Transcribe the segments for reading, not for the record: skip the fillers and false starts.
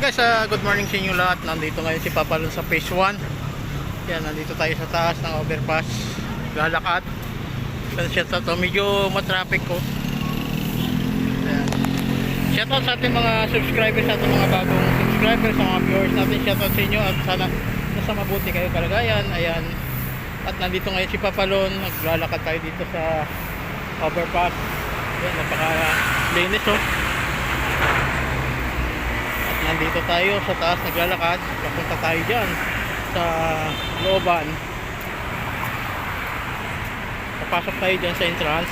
guys, good morning sa inyo lahat. Nandito ngayon si Papa Lon sa phase 1. Yan, nandito tayo sa taas ng overpass. Lalakad. Shoutout to, medyo matraffic ko. Ayan. Shoutout sa ating mga subscribers, sa ating mga bagong subscribers, sa mga viewers natin. Shoutout sa inyo at sana nasa mabuti kayo kalagayan. Ayan. At nandito ngayon si Papa Lon. Naglalakad tayo dito sa overpass. Ayan, napaka-linis oh. Nandito tayo sa taas naglalakad. Papunta tayo dyan sa looban. Papasok tayo dyan sa entrance.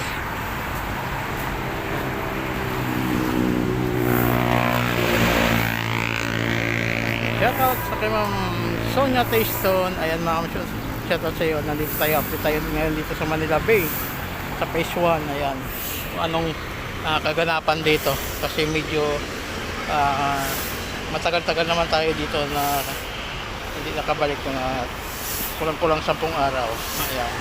Shoutout sa kay Ma'am Sonia Tayston. Ayan mga shoutout sa iyo. Nandito tayo, update tayo ngayon dito sa Manila Bay sa phase 1. Ayan, anong kaganapan dito kasi medyo matagal-tagal naman tayo dito na hindi nakabalik na kulang-kulang 10 araw. Ayan.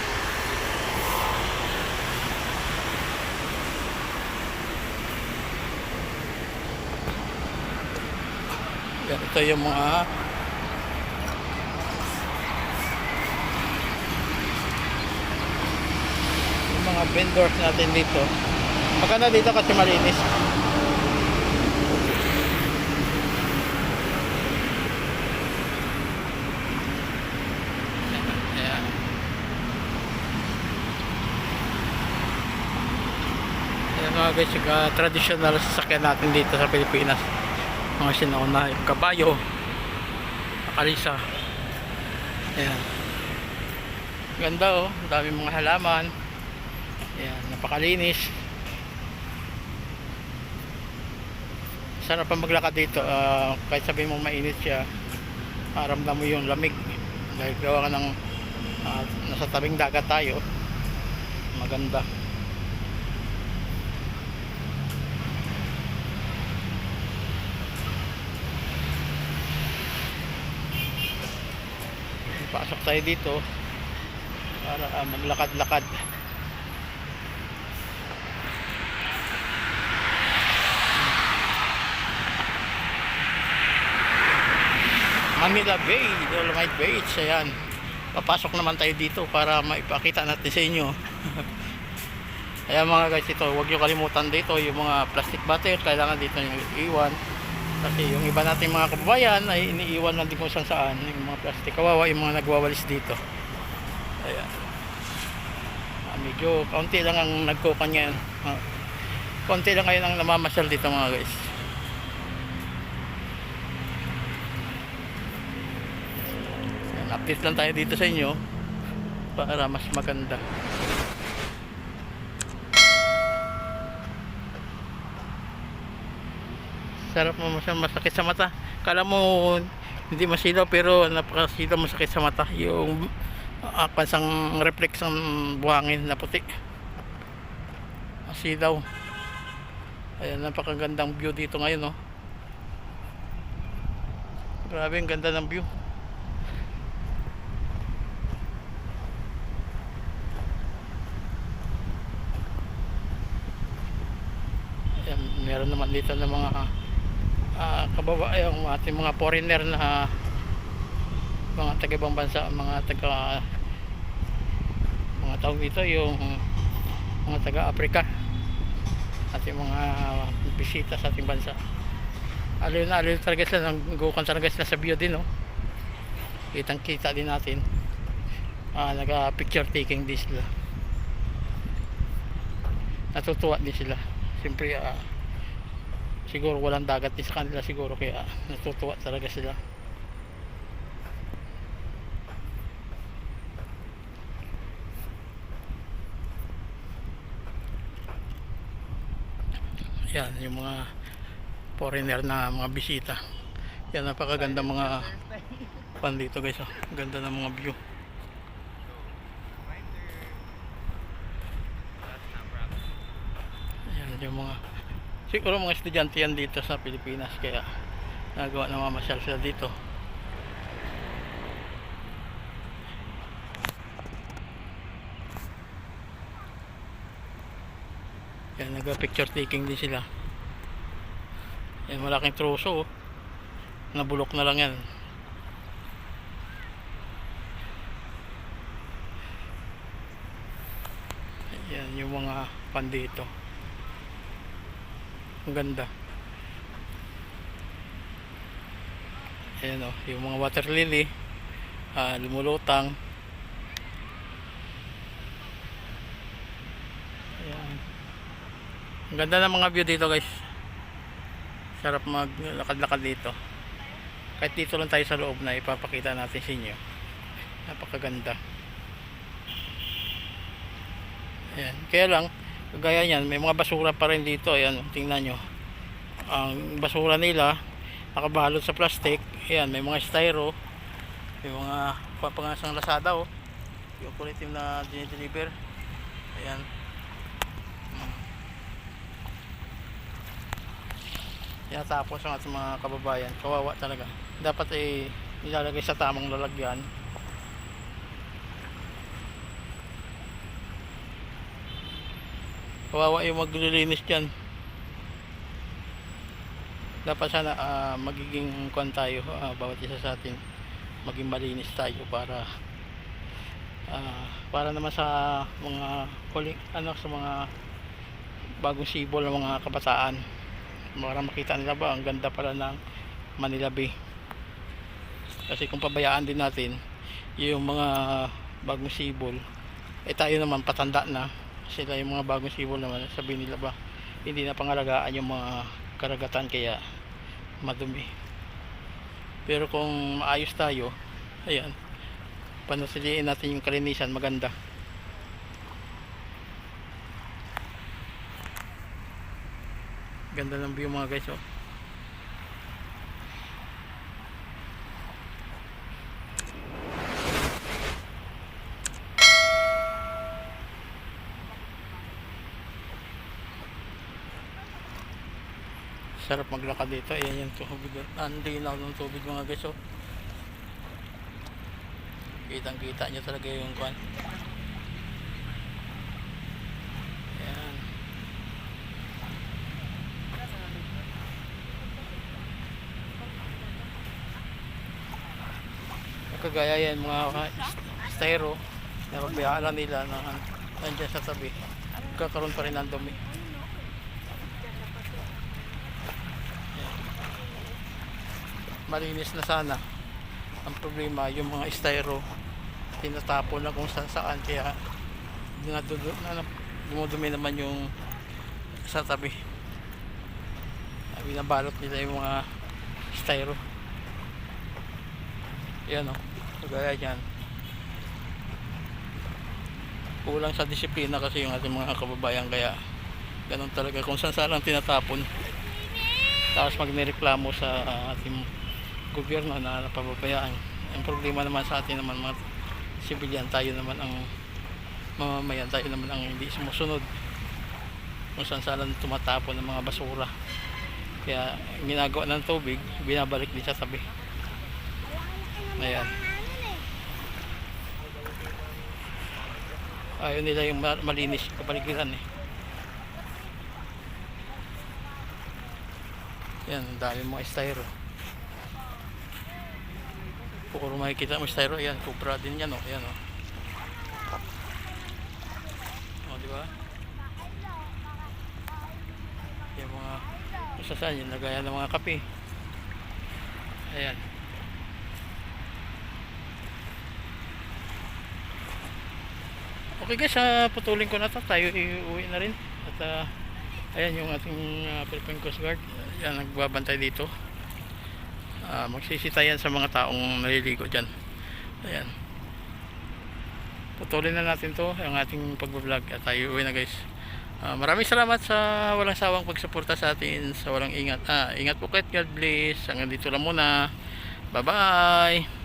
Yan, ito yung mga vendors natin dito. Maganda dito kasi malinis. Mga guys, yung traditional sasakyan natin dito sa Pilipinas, mga sinauna, yung kabayo, nakalisa. Ayan, ganda oh, dami mga halaman. Ayan, napakalinis. Sarap pa maglakad dito, kahit sabihin mo mainit siya, maramdam mo yung lamig dahil gawa ka ng nasa tabing dagat tayo. Maganda. Pasok tayo dito para maglakad-lakad. Manila Bay, Dolomite Beach. Ayan, papasok naman tayo dito para maipakita natin sa inyo. Ayan mga guys, ito huwag nyo kalimutan dito yung mga plastic bottle, kailangan dito nyo iwan. Kasi yung iba nating mga kababayan ay iniiwan lang din kung saan yung mga plastic. Kawawa yung mga nagwawalis dito. Ayan. Medyo kaunti lang ang nagkukan ngayon. Kaunti lang ngayon ang namamasyal dito mga guys. Ayan, update lang tayo dito sa inyo para mas maganda. Sarap mo, masakit sa mata. Kala mo hindi masilaw pero napakasilaw, masakit sa mata. Yung pansang reflex ng buhangin na puti. Masilaw. Ayan, napakagandang view dito ngayon oh. Grabe, ang ganda ng view. Ayan, meron naman dito ng mga yung ating mga foreigner na mga taga-ibang bansa, mga tawag dito yung mga taga-Africa at yung mga bisita sa ating bansa. Aliw na aliw talaga sila, nag-gukan talaga sila sa view din oh. Kitang kita din natin, nag-picture taking din sila, natutuwa din sila. Siyempre siguro walang dagat din sa kanila siguro, kaya natutuwa talaga sila. Yan yung mga foreigner na mga bisita. Yan, napakaganda mga pan dito guys oh. Ganda ng mga view. Yan yung mga, siguro mga estudyante yan dito sa Pilipinas, kaya nagawa na mamasyal sila dito. Yan, nag-picture taking din sila. Yan, malaking troso oh. nabulok na lang yan. Yan yung mga pan dito, ang ganda. Ayan o, yung mga water lily, lumulutang. Ayan. Ang ganda ng mga view dito guys. Sarap maglakad-lakad dito. Kahit dito lang tayo sa loob na ipapakita natin sa inyo. Napakaganda. Ayan. Kaya lang, kagaya niyan, may mga basura pa rin dito. Ayan, tingnan nyo. Ang basura nila, nakabalot sa plastic. Ayan, may mga styro. May mga papangasang Lazada oh. Yung kulit yung na dinideliver. Ayan. Tapos ang ating mga kababayan, kawawa talaga. Dapat ay nilalagay sa tamang lalagyan. Kawawa yung maglilinis dyan. Dapat sana magiging kuwan tayo, bawat isa sa atin maging malinis tayo para naman sa mga sa mga bagong sibol ng mga kabataan, para makita nila ba ang ganda pala ng Manila Bay. Kasi kung pabayaan din natin yung mga bagong sibol, tayo naman patanda na, sila yung mga bagong sibol naman, sabihin nila ba hindi na pangalagaan yung mga karagatan, kaya madumi. Pero kung maayos tayo, ayan, panatiliin natin yung kalinisan, maganda. Ganda ng view mga guys oh. Sarap maglakad dito. Ayan yung tubig. Ang linaw ng tubig mga guys oh. Kitang kita nyo talaga yung kwan. Ayan. Kagaya yan mga styro na pagbayaan nila na nandiyan sa tabi, kakaroon pa rin ng dumi. Malinis na sana. Ang problema yung mga styro tinatapon na kung saan, kaya dumudumi naman yung sa tabi. Binabalot nila yung mga styro. Yan o, kagaya dyan. Kulang sa disiplina kasi yung ating mga kababayan, kaya ganun talaga kung saan lang tinatapon. Tapos magnireklamo sa ating gobyerno na napababayaan. Ang problema naman sa atin naman mga sibilyan, tayo naman ang mamamayan, tayo naman ang hindi sumusunod kung saan lang tumatapon ng mga basura. Kaya ginagawa ng tubig, binabalik din sa tabi. Ayan. Ayaw nila yung malinis yung kapaligiran eh. Yan, ang dami mga styro. Kung makikita mo styro, yan, Cobra din yan, oh. Yan, oh. Oh, di ba? Yung mga sasaan, yung nagaya ng mga kape. Ayan. Okay guys, putulin ko na to. Tayo iuwi na rin. At ayan yung ating Philippine Coast Guard. Ayan, nagbabantay dito. Magsisitayan sa mga taong naliligo dyan. Ayan. Putulin na natin to, yung ating pagbablog. At tayo iuwi na guys. Maraming salamat sa walang sawang pagsuporta sa atin, sa walang ingat. Ingat po kayo. God bless. Hanggang dito lang muna. Bye bye.